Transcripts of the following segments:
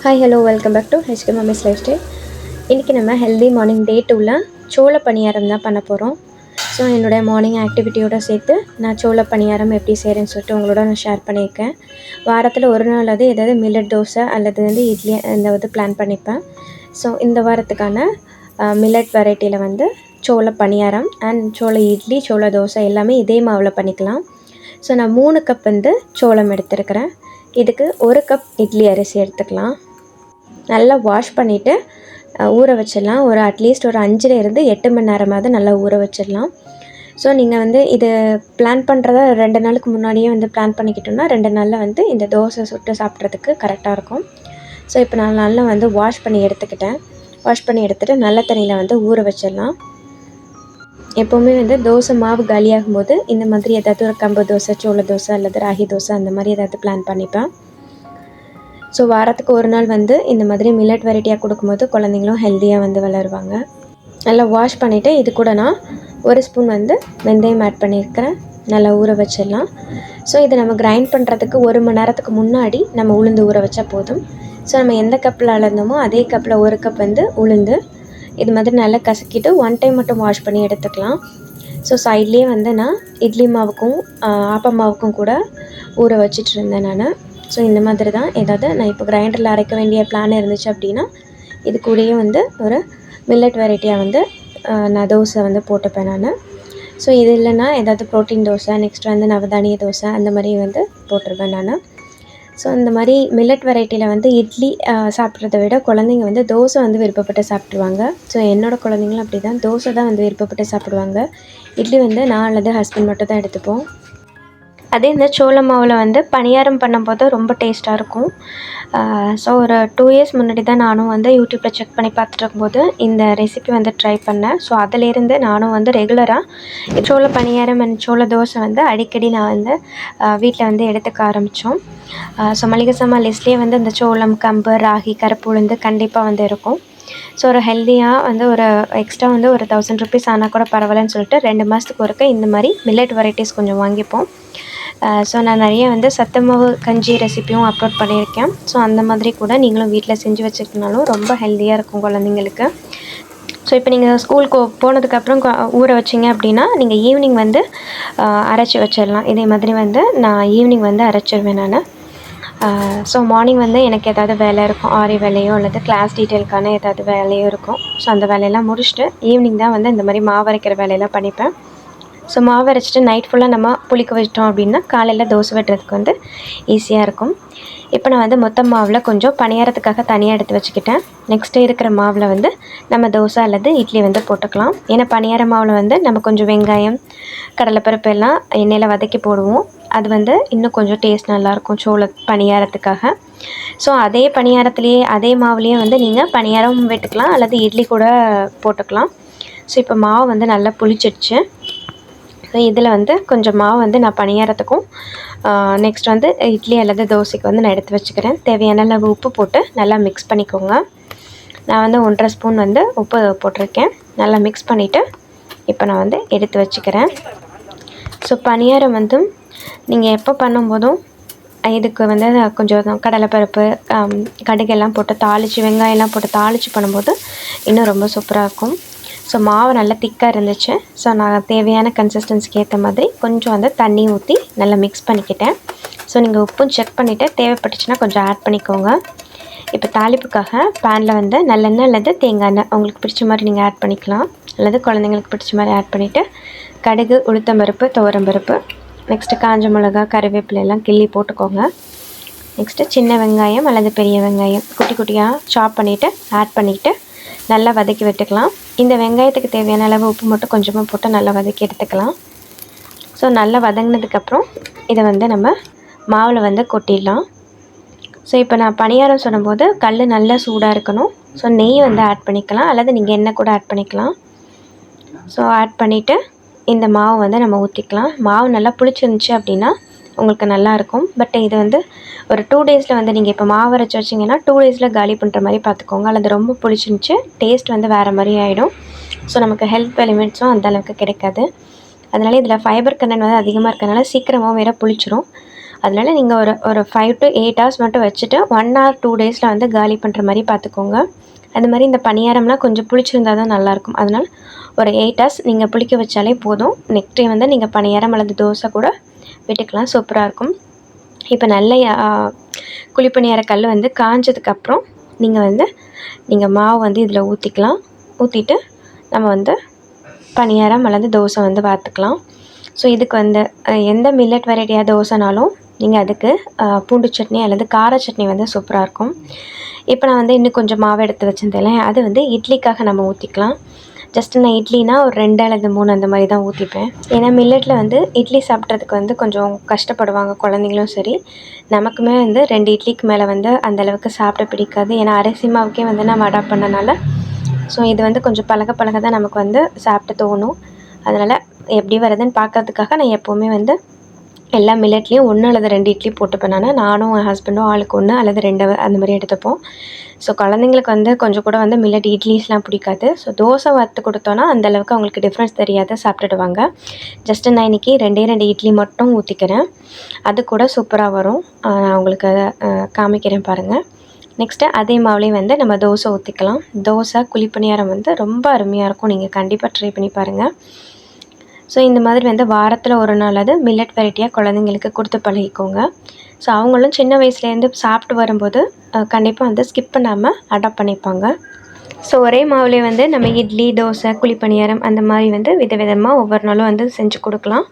Hi hello welcome back to HK mummy's life style. இன்றைக்கி நம்ம healthy morning டே 2ல் சோள பணியாரம் தான் பண்ண போகிறோம். ஸோ என்னோடய மார்னிங் ஆக்டிவிட்டியோடு சேர்த்து நான் சோள பணியாரம் எப்படி செய்கிறேன்னு சொல்லிட்டு உங்களோட நான் ஷேர் பண்ணியிருக்கேன். வாரத்தில் ஒரு நாளாவது ஏதாவது மில்லட் தோசை அல்லது இட்லி இந்த பிளான் பண்ணிப்பேன். ஸோ இந்த வாரத்துக்கான மில்லட் வெரைட்டியில் சோள பணியாரம் அண்ட் சோள இட்லி, சோள தோசை எல்லாமே இதே மாவில் பண்ணிக்கலாம். ஸோ நான் 3 கப் சோளம் எடுத்துருக்கிறேன். இதுக்கு 1 கப் இட்லி அரிசி எடுத்துக்கலாம். நல்லா வாஷ் பண்ணிவிட்டு ஊற வச்சிடலாம். அட்லீஸ்ட் ஒரு 5லேருந்து 8 மணி நேரமாவது நல்லா ஊற வச்சிடலாம். ஸோ நீங்கள் இது பிளான் பண்ணுறதா 2 நாளுக்கு முன்னாடியே பிளான் பண்ணிக்கிட்டோம்னா 2 நாளில் இந்த தோசை சுட்டு சாப்பிட்றதுக்கு கரெக்டாக இருக்கும். ஸோ இப்போ நான் நல்லா வாஷ் பண்ணி எடுத்துக்கிட்டேன். வாஷ் பண்ணி எடுத்துகிட்டு நல்ல தண்ணியில் ஊற வச்சிடலாம். எப்போவுமே தோசை மாவு காலியாகும் போது இந்த மாதிரி ஏதாவது ஒரு கம்பு தோசை, சோள தோசை அல்லது ராகி தோசை அந்த மாதிரி ஏதாவது பிளான் பண்ணிப்பேன். ஸோ வாரத்துக்கு ஒரு நாள் இந்த மாதிரி மில்லட் வெரைட்டியாக கொடுக்கும்போது குழந்தைங்களும் ஹெல்த்தியாக வளருவாங்க. நல்லா வாஷ் பண்ணிவிட்டு இது கூட நான் 1 ஸ்பூன் வெந்தயம் ஆட் பண்ணியிருக்கிறேன். நல்லா ஊற வச்சிடலாம். ஸோ இதை நம்ம கிரைண்ட் பண்ணுறதுக்கு 1 மணி நேரத்துக்கு முன்னாடி நம்ம உளுந்து ஊற வச்சா போதும். ஸோ நம்ம எந்த கப்பில் அளந்தோமோ அதே கப்பில் 1 கப் உளுந்து இது மாதிரி நல்லா கசக்கிட்டு 1 டைம் மட்டும் வாஷ் பண்ணி எடுத்துக்கலாம். ஸோ சைட்லேயே நான் இட்லி மாவுக்கும் ஆப்ப மாவுக்கும் கூட ஊற வச்சிட்டு இருந்தேன் நான். ஸோ இந்த மாதிரி தான் ஏதாவது நான் இப்போ கிரைண்டரில் அரைக்க வேண்டிய பிளான் இருந்துச்சு அப்படின்னா இது கூடயே ஒரு மில்லட் வெரைட்டியாக நான் தோசை போட்டுப்பேன் நான். ஸோ இது இல்லைன்னா ஏதாவது ப்ரோட்டீன் தோசை, நெக்ஸ்ட் நவதானிய தோசை அந்த மாதிரி போட்டுருவேன் நான். ஸோ இந்த மாதிரி மில்லட் வெரைட்டியில் இட்லி சாப்பிட்றத விட குழந்தைங்க தோசை விருப்பப்பட்டு சாப்பிட்ருவாங்க. ஸோ என்னோடய குழந்தைங்களும் அப்படி தான் தோசை தான் விருப்பப்பட்டு சாப்பிடுவாங்க. இட்லி நான் அல்லது ஹஸ்பண்ட் மட்டும் தான் எடுத்துப்போம். அதே இந்த சோள மாவில் பணியாரம் பண்ணும்போது ரொம்ப டேஸ்ட்டாக இருக்கும். ஸோ ஒரு 2 இயர்ஸ் முன்னாடி தான் நானும் யூடியூப்பில் செக் பண்ணி பார்த்துட்டு இருக்கும்போது இந்த ரெசிபி ட்ரை பண்ணேன். ஸோ அதிலேருந்து நானும் ரெகுலராக சோள பணியாரம் அண்ட் சோள தோசை அடிக்கடி நான் வீட்டில் எடுத்துக்க ஆரம்பித்தோம். ஸோ மளிகை சாமான் லிஸ்ட்லேயே இந்த சோளம், கம்பு, ராகி, கருப்பு உளுந்து கண்டிப்பாக இருக்கும். ஸோ ஒரு ஹெல்த்தியாக ஒரு எக்ஸ்ட்ரா ஒரு 1000 ருபீஸ் ஆனால் கூட பரவாயில்லன்னு சொல்லிட்டு 2 மாதத்துக்கு ஒருக்க இந்த மாதிரி மில்லட் வெரைட்டிஸ் கொஞ்சம் வாங்கிப்போம். ஸோ நான் நிறைய சத்து மாவு கஞ்சி ரெசிப்பியும் அப்லோட் பண்ணியிருக்கேன். ஸோ அந்த மாதிரி கூட நீங்களும் வீட்டில் செஞ்சு வச்சுக்கிட்டனாலும் ரொம்ப ஹெல்த்தியாக இருக்கும் குழந்தைங்களுக்கு. ஸோ இப்போ நீங்கள் ஸ்கூலுக்கு போனதுக்கப்புறம் ஊற வச்சிங்க அப்படின்னா நீங்கள் ஈவினிங் அரைச்சி வச்சிடலாம். இதே மாதிரி நான் ஈவினிங் அரைச்சிடுவேன் நான். ஸோ மார்னிங் எனக்கு ஏதாவது வேலை இருக்கும், ஆரி வேலையோ அல்லது கிளாஸ் டீட்டெயிலுக்கான ஏதாவது வேலையோ இருக்கும். ஸோ அந்த வேலையெல்லாம் முடிச்சுட்டு ஈவினிங் தான் இந்த மாதிரி மாவு அரைக்கிற வேலையெல்லாம் பண்ணிப்பேன். ஸோ மாவு அரைச்சிட்டு நைட் ஃபுல்லாக நம்ம புளிக்க வச்சிட்டோம் அப்படின்னா காலையில் தோசை வெட்டுறதுக்கு ஈஸியாக இருக்கும். இப்போ நான் மொத்த மாவில் கொஞ்சம் பணியாரத்துக்காக தனியாக எடுத்து வச்சுக்கிட்டேன். நெக்ஸ்ட்டு இருக்கிற மாவில் நம்ம தோசை அல்லது இட்லி போட்டுக்கலாம். ஏன்னா பணியார மாவில் நம்ம கொஞ்சம் வெங்காயம், கடலைப்பருப்பு எல்லாம் எண்ணெயில் வதக்கி போடுவோம். அது இன்னும் கொஞ்சம் டேஸ்ட் நல்லாயிருக்கும் சோள பணியாரத்துக்காக. ஸோ அதே பணியாரத்துலேயே அதே மாவுலேயே நீங்கள் பணியாரம் வெட்டுக்கலாம் அல்லது இட்லி கூட போட்டுக்கலாம். ஸோ இப்போ மாவு நல்லா புளிச்சிடுச்சு. ஸோ இதில் கொஞ்சம் மாவு நான் பணியாரத்துக்கும் நெக்ஸ்ட் இட்லி அல்லது தோசைக்கு நான் எடுத்து வச்சுக்கிறேன். தேவையான அளவு உப்பு போட்டு நல்லா மிக்ஸ் பண்ணிக்கோங்க. நான் 1.5 ஸ்பூன் உப்பு போட்டிருக்கேன். நல்லா மிக்ஸ் பண்ணிவிட்டு இப்போ நான் எடுத்து வச்சுக்கிறேன். ஸோ பணியாரம் நீங்கள் எப்போ பண்ணும்போதும் இதுக்கு கொஞ்சம் கடலைப்பருப்பு, கடுகெல்லாம் போட்டு தாளித்து, வெங்காயம்லாம் போட்டு தாளித்து பண்ணும்போது இன்னும் ரொம்ப சூப்பராக இருக்கும். ஸோ மாவு நல்லா திக்காக இருந்துச்சு. ஸோ நான் தேவையான கன்சிஸ்டன்சிக்கு ஏற்ற மாதிரி கொஞ்சம் தண்ணி ஊற்றி நல்லா மிக்ஸ் பண்ணிக்கிட்டேன். ஸோ நீங்கள் உப்பும் செக் பண்ணிவிட்டு தேவைப்பட்டுச்சுன்னா கொஞ்சம் ஆட் பண்ணிக்கோங்க. இப்போ தாளிப்புக்காக பேனில் நல்லெண்ணெய் அல்லது தேங்காய் எண்ணெய் உங்களுக்கு பிடிச்ச மாதிரி நீங்கள் ஆட் பண்ணிக்கலாம். அல்லது குழந்தைங்களுக்கு பிடிச்ச மாதிரி ஆட் பண்ணிவிட்டு கடுகு, உளுத்தம்பருப்பு, துவரம்பருப்பு, நெக்ஸ்ட்டு காஞ்ச மிளகா, கறிவேப்பிலை எல்லாம் கிள்ளி போட்டுக்கோங்க. நெக்ஸ்ட்டு சின்ன வெங்காயம் அல்லது பெரிய வெங்காயம் குட்டி குட்டியாக சாப் பண்ணிவிட்டு ஆட் பண்ணிவிட்டு நல்லா வதக்கி விட்டுக்கலாம். இந்த வெங்காயத்துக்கு தேவையான அளவு உப்பு மட்டும் கொஞ்சமாக போட்டு நல்லா வதக்கி எடுத்துக்கலாம். ஸோ நல்லா வதங்கினதுக்கப்புறம் இதை நம்ம மாவில் கொட்டிடலாம். ஸோ இப்போ நான் பணியாரம் சொல்லும்போது கல் நல்லா சூடாக இருக்கணும். ஸோ நெய் ஆட் பண்ணிக்கலாம் அல்லது நீங்கள் எண்ணெய் கூட ஆட் பண்ணிக்கலாம். ஸோ ஆட் பண்ணிவிட்டு இந்த மாவு நம்ம ஊற்றிக்கலாம். மாவு நல்லா புளிச்சிருந்துச்சு அப்படின்னா உங்களுக்கு நல்லாயிருக்கும். பட் இது ஒரு 2 டேஸில் நீங்கள் இப்போ மாவு அரைச்சி வச்சிங்கன்னா 2 டேஸில் காலி பண்ணுற மாதிரி பார்த்துக்கோங்க. அல்லது ரொம்ப புளிச்சிருந்துச்சு டேஸ்ட் வேறு மாதிரி ஆகிடும். ஸோ நமக்கு ஹெல்த் பெனிஃபிட்ஸும் அந்தளவுக்கு கிடைக்காது. அதனால் இதில் ஃபைபர் கண்டென்ட் அதிகமாக இருக்கிறதுனால சீக்கிரமாக வேறு புளிச்சிரும். அதனால் நீங்கள் ஒரு 5 to 8 hours மட்டும் வச்சுட்டு 1 or 2 days வந்து காலி பண்ணுற மாதிரி பார்த்துக்கோங்க. அது மாதிரி இந்த பணியாரம்லாம் கொஞ்சம் புளிச்சிருந்தால் தான் நல்லாயிருக்கும். அதனால் ஒரு 8 hours நீங்கள் புளிக்க வச்சாலே போதும். நெக்ஸ்ட் டே வந்து நீங்கள் பணியாரம் அல்லது தோசை கூட விட்டுக்கலாம், சூப்பராக இருக்கும். இப்போ நல்ல குழிப்பணியார கல் வந்து காஞ்சதுக்கப்புறம் நீங்கள் மாவு வந்து இதில் ஊற்றிக்கலாம். ஊற்றிட்டு நம்ம வந்து பணியாரம் அல்லது தோசை வந்து வார்த்துக்கலாம். ஸோ இதுக்கு வந்து எந்த மில்லட் வெரைட்டியாக தோசைனாலும் நீங்கள் அதுக்கு பூண்டு சட்னி அல்லது கார சட்னி வந்து சூப்பராக இருக்கும். இப்போ நான் வந்து இன்னும் கொஞ்சம் மாவு எடுத்து வச்சுருந்தேன், அது வந்து இட்லிக்காக நம்ம ஊற்றிக்கலாம். ஜஸ்ட்டு நான் இட்லினா ஒரு 2 அல்லது 3 அந்த மாதிரி தான் ஊற்றிப்பேன். ஏன்னா மில்லட்டில் வந்து இட்லி சாப்பிட்றதுக்கு வந்து கொஞ்சம் கஷ்டப்படுவாங்க குழந்தைங்களும் சரி, நமக்குமே வந்து 2 இட்லிக்கு மேலே வந்து அந்தளவுக்கு சாப்பிட பிடிக்காது. ஏன்னா அரிசி மாவுக்கே வந்து நம்ம அடாப்ட் பண்ணனால ஸோ இது வந்து கொஞ்சம் பழக தான் நமக்கு வந்து சாப்பிட்டு தோணும். அதனால் எப்படி வருதுன்னு பார்க்கறதுக்காக நான் எப்போவுமே வந்து எல்லா மில்லட்லேயும் 1 அல்லது 2 இட்லி போட்டுப்பேன். நானும் என் ஹஸ்பண்டும் ஆளுக்கு 1 அல்லது 2 அந்த மாதிரி எடுத்துப்போம். ஸோ குழந்தைங்களுக்கு வந்து கொஞ்சம் கூட வந்து மில்லட் இட்லிஸ்லாம் பிடிக்காது. ஸோ தோசை வறுத்து கொடுத்தோன்னா அந்தளவுக்கு அவங்களுக்கு டிஃப்ரென்ஸ் தெரியாது, சாப்பிட்டுடுவாங்க. ஜஸ்ட்டு நான் இன்றைக்கி 2 இட்லி மட்டும் ஊற்றிக்கிறேன். அது கூட சூப்பராக வரும். நான் உங்களுக்கு காமிக்கிறேன் பாருங்கள். நெக்ஸ்ட்டு அதே மாவுலேயே வந்து நம்ம தோசை ஊற்றிக்கலாம். தோசை குழிப்பணியாரம் வந்து ரொம்ப அருமையாக இருக்கும். நீங்கள் கண்டிப்பாக ட்ரை பண்ணி பாருங்கள். ஸோ இந்த மாதிரி வந்து வாரத்தில் ஒரு நாளாவது மில்லட் வெரைட்டியாக குழந்தைங்களுக்கு கொடுத்து பழகிக்கோங்க. ஸோ அவங்களும் சின்ன வயசுலேருந்து சாப்பிட்டு வரும்போது கண்டிப்பாக வந்து ஸ்கிப் பண்ணாமல் அடாப்ட் பண்ணிப்பாங்க. ஸோ ஒரே மாவுலேயே வந்து நம்ம இட்லி, தோசை, குழிப்பணியாரம் அந்த மாதிரி வந்து விதவிதமாக ஒவ்வொரு நாளும் வந்து செஞ்சு கொடுக்கலாம்.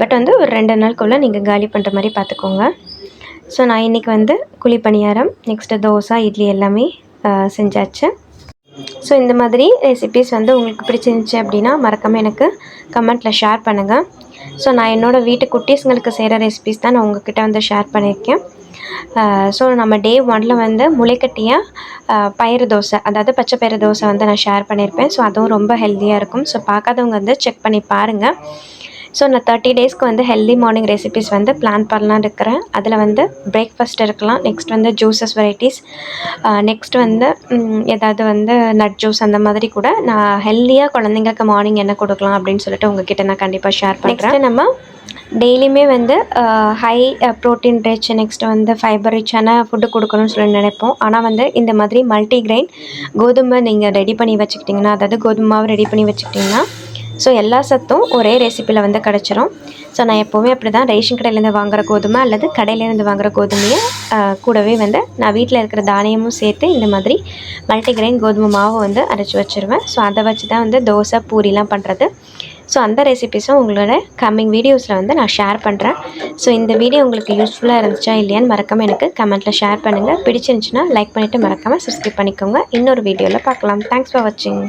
பட் வந்து ஒரு 2 நாளுக்குள்ளே நீங்கள் காலி பண்ணுற மாதிரி பார்த்துக்கோங்க. ஸோ நான் இன்றைக்கி வந்து குழிப்பணியாரம், நெக்ஸ்ட்டு தோசை, இட்லி எல்லாமே செஞ்சாச்சு. ஸோ இந்த மாதிரி ரெசிபீஸ் வந்து உங்களுக்கு பிடிச்சிருந்துச்சி அப்படின்னா மறக்காமல் எனக்கு கமெண்ட்டில் ஷேர் பண்ணுங்கள். ஸோ நான் என்னோடய வீட்டு குட்டீஸுங்களுக்கு செய்கிற ரெசிபீஸ் தான் நான் உங்கள்கிட்ட வந்து ஷேர் பண்ணியிருக்கேன். ஸோ நம்ம டே 1 வந்து முளைக்கட்டிய பயிறு தோசை, அதாவது பச்சை பயிறு தோசை வந்து நான் ஷேர் பண்ணியிருப்பேன். ஸோ அதுவும் ரொம்ப ஹெல்த்தியாக இருக்கும். ஸோ பார்க்காதவங்க வந்து செக் பண்ணி பாருங்கள். ஸோ நான் 30 டேஸ்க்கு வந்து ஹெல்தி மார்னிங் ரெசிபீஸ் வந்து பிளான் பண்ணலான்னு இருக்கிறேன். அதில் வந்து பிரேக்ஃபாஸ்ட் இருக்கலாம், நெக்ஸ்ட் வந்து ஜூஸஸ் வெரைட்டிஸ், நெக்ஸ்ட் வந்து ஏதாவது வந்து நட் ஜூஸ் அந்த மாதிரி கூட நான் ஹெல்த்தியாக குழந்தைங்களுக்கு மார்னிங் என்ன கொடுக்கலாம் அப்படின்னு சொல்லிட்டு உங்ககிட்ட நான் கண்டிப்பாக ஷேர் பண்ணுறேன். நம்ம டெய்லியுமே வந்து ஹை ப்ரோட்டீன் ரிச், நெக்ஸ்ட் வந்து ஃபைபர் ரிச்சான ஃபுட்டு கொடுக்கணும்னு சொல்லி நினைப்போம். ஆனால் வந்து இந்த மாதிரி மல்டிகிரெயின் கோதுமை நீங்கள் ரெடி பண்ணி வச்சுக்கிட்டிங்கன்னா, அதாவது கோதுமை மாவு ரெடி பண்ணி வச்சுக்கிட்டிங்கன்னா ஸோ எல்லா சத்தும் ஒரே ரெசிப்பியில் வந்து கிடச்சிரும். ஸோ நான் எப்போவுமே அப்படி தான் ரேஷன் கடையிலேருந்து வாங்குகிற கோதுமை அல்லது கடையிலேருந்து வாங்குகிற கோதுமையை கூடவே வந்து நான் வீட்டில் இருக்கிற தானியமும் சேர்த்து இந்த மாதிரி மல்டிகிரெயின் கோதுமை மாவு வந்து அரைச்சி வச்சுருவேன். ஸோ அதை வச்சு தான் வந்து தோசை, பூரிலாம் பண்ணுறது. ஸோ அந்த ரெசிபிஸும் உங்களோட கம்மிங் வீடியோஸில் வந்து நான் ஷேர் பண்ணுறேன். ஸோ இந்த வீடியோ உங்களுக்கு யூஸ்ஃபுல்லாக இருந்துச்சா இல்லையான்னு மறக்காமல் எனக்கு கமெண்ட்டில் ஷேர் பண்ணுங்கள். பிடிச்சிருந்துச்சுன்னா லைக் பண்ணிவிட்டு மறக்காமல் சப்ஸ்கிரைப் பண்ணிக்கோங்க. இன்னொரு வீடியோவில் பார்க்கலாம். தேங்க்ஸ் ஃபார் வாட்சிங்.